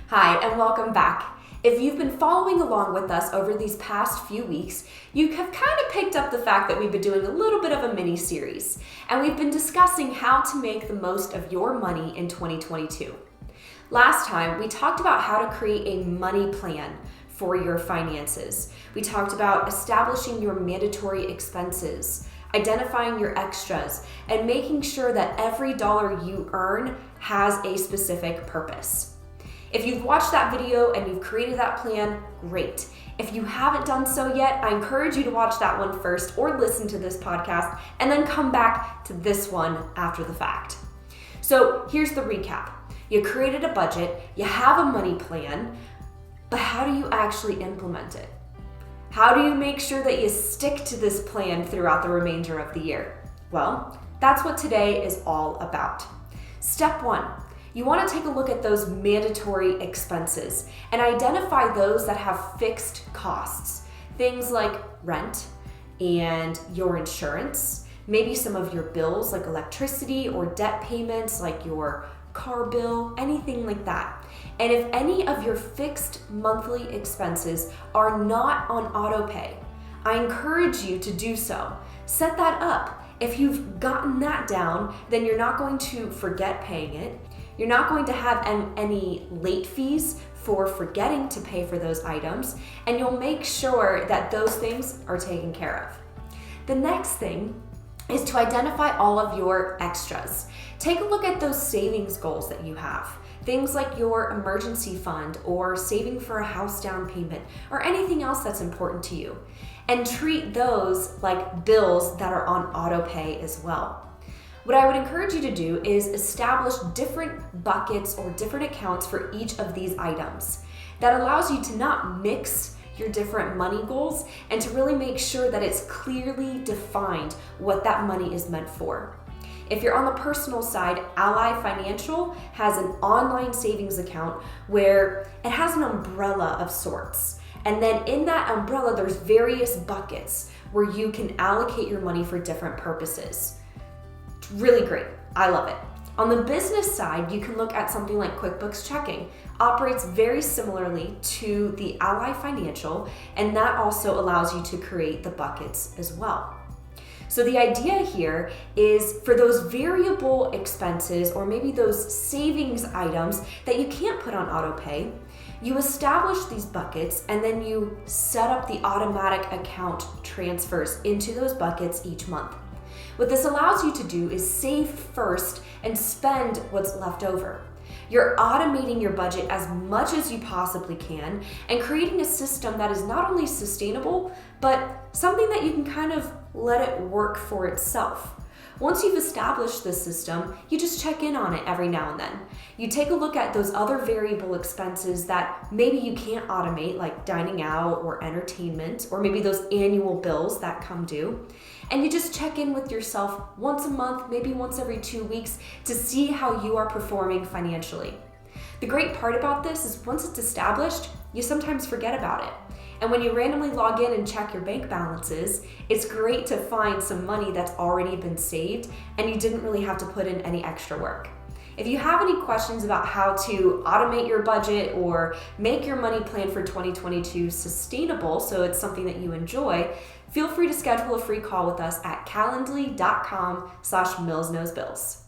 Hi, and welcome back. If you've been following along with us over these past few weeks, you have kind of picked up the fact that we've been doing a little bit of a mini-series, and we've been discussing how to make the most of your money in 2022. Last time, we talked about how to create a money plan for your finances. We talked about establishing your mandatory expenses, identifying your extras, and making sure that every dollar you earn has a specific purpose. If you've watched that video and you've created that plan, great. If you haven't done so yet, I encourage you to watch that one first or listen to this podcast and then come back to this one after the fact. So here's the recap. You created a budget, you have a money plan, but how do you actually implement it? How do you make sure that you stick to this plan throughout the remainder of the year? Well, that's what today is all about. Step one. You want to take a look at those mandatory expenses and identify those that have fixed costs. Things like rent and your insurance, maybe some of your bills like electricity or debt payments like your car bill, anything like that. And if any of your fixed monthly expenses are not on auto pay, I encourage you to do so. Set that up. If you've gotten that down, then you're not going to forget paying it. You're not going to have any late fees for forgetting to pay for those items, and you'll make sure that those things are taken care of. The next thing is to identify all of your extras. Take a look at those savings goals that you have. Things like your emergency fund or saving for a house down payment or anything else that's important to you. And treat those like bills that are on auto pay as well. What I would encourage you to do is establish different buckets or different accounts for each of these items. That allows you to not mix your different money goals and to really make sure that it's clearly defined what that money is meant for. If you're on the personal side, Ally Financial has an online savings account where it has an umbrella of sorts. And then in that umbrella, there's various buckets where you can allocate your money for different purposes. It's really great. I love it. On the business side, you can look at something like Quickbooks Checking. Operates very similarly to the Ally Financial, and that also allows you to create the buckets as well. So the idea here is for those variable expenses or maybe those savings items that you can't put on auto pay, you establish these buckets and then you set up the automatic account transfers into those buckets each month. What this allows you to do is save first and spend what's left over. You're automating your budget as much as you possibly can and creating a system that is not only sustainable, but something that you can kind of let it work for itself. Once you've established this system, you just check in on it every now and then. You take a look at those other variable expenses that maybe you can't automate, like dining out or entertainment, or maybe those annual bills that come due. And you just check in with yourself once a month, maybe once every 2 weeks, to see how you are performing financially. The great part about this is once it's established, you sometimes forget about it. And when you randomly log in and check your bank balances, it's great to find some money that's already been saved and you didn't really have to put in any extra work. If you have any questions about how to automate your budget or make your money plan for 2022 sustainable so it's something that you enjoy, feel free to schedule a free call with us at calendly.com/millsknowsbills.